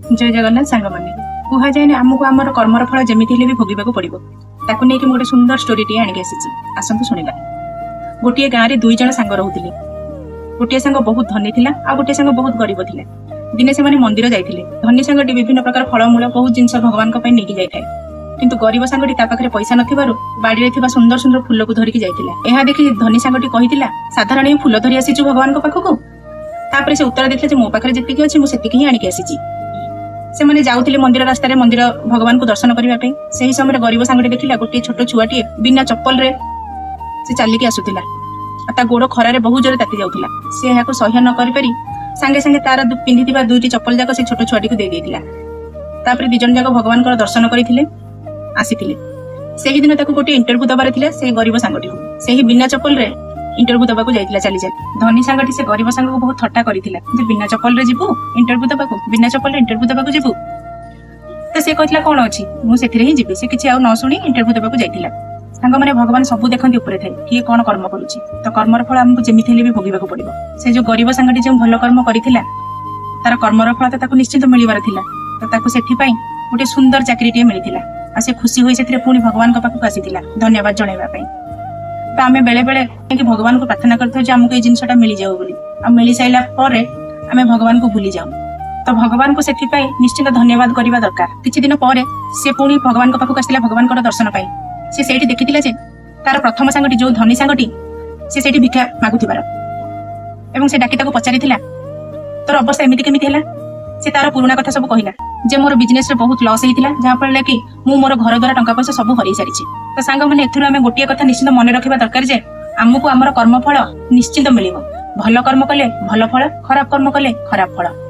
जय जगन्नाथ सांग मैंने कह जाए आमको आम कर्मर फल जमी भी भोगवाक पड़ो ताकू नहीं गोटे सुंदर स्टोरीटे आणिक आसतु शुणा। गोटे गाँव में 2 जन सांग रोते। गोटे सांग बहुत धनी थिला आ गोटे सांग बहुत गरीब थिला। दिने से मंदिर जाइथिले। धनी सांगटी विभिन्न प्रकार फलमूल बहुत जिनस भगवान नहीं जाए किंतु गरीब सांगटी पाखे पैसा नथिबारु बाड़ी रे सुंदर सुंदर फूल को धरिकी जाइथिला। यह देखि धनी सांगटी कहिथिला साधारण फूल धरी आसीचु भगवान पाखकु। तापर से उत्तर देथिले जे मो पाखरे जेतिकी अछि मु सेतिकी ही आनिक आसीची। से माने जाउथिले मंदिर रास्ता रे मंदिर भगवान को दर्शन करबा पे। सेही समय गरीब सांगटी देखिला गोटे छोट छुआटी बिना चप्पल रे से चालिकी आसुथिला। ता गोड़ खरारे बहुत जोरे ताती जाउथिला। से एहा को सह्य न करि पारि संगे संगे तार पिंधिथिबा 2टी चप्पल जाक से छोट छुआटी को दे देथिला। तापर 2 जन जाक भगवान को दर्शन करिथिले आसीथिले। सेही दिन ताको गोटे इंटरव्यू दबार थिला। से गरीब सांगटी सेही बिना चप्पल रे इंटरव्यू दबाकू जाइथिला चली चली। धनी सांगटी से गरीब सांग को बहुत थट्टा करिथिला जे बिना चप्पल रे जिबू इंटरव्यू दबाकू, बिना चप्पल रे इंटरव्यू दबाकू जिबू। तो से कहथिला कोन अछि मु सेथिरे ही जिबी। से किछि आ न सुनी इंटरव्यू दबाकू जाइथिला। सांग माने भगवान सब देखंती ऊपर थाए कि कोन कर्म करूची तो कर्मर फल हमकु जेमिथि हेले भी भोगिबाकू पड़िबो। से जो गरीब सांगटी जे भलो कर्म करिथिला तार कर्मर फल तो ताकू निश्चित मिलिबार थिला। तो ताकू सेथि पई गोटे सुंदर चाकरीटे मिलिथिला। आ से खुशी होई सेथिरे पुनी भगवान को पाखु आसीथिला धन्यवाद जणाइबा पई। तो आमे बेले बेले कि भगवान को प्रार्थना करथो जे हमको ए जिंसटा मिली जाऊ बोली। आ मिली साइला परे आमे भगवान को भूली जाऊ। तो भगवान को सेथि पई निश्चित धन्यवाद करबा दरकार। किछि दिन परे से पुनी भगवान को पाखु आसीला भगवान को दर्शन पाई। से सेठी देखिथिला जे तार प्रथम सांगटी जो धनी सांगटी से सेठी भिक्षा मागुथिबार एवं से डाकी ताको पचारिथिला तोर अवस्था एमिति केमिति हैला। से तार पुराना कथा सब कहिला जे मोर बिजनेस रे बहुत लॉस हेतिला जहा पड़ले कि मु मोर घर द्वारा टंका पैसा सब हरई सारिछि। तो सांग माने एथुर आमे गोटिया कथा निश्चित मन रखिबा दरकार जे हमकु हमर कर्म फल निश्चित मिलिबो। भलो कर्म कले भलो फल, खराब कर्म कले खराब फल।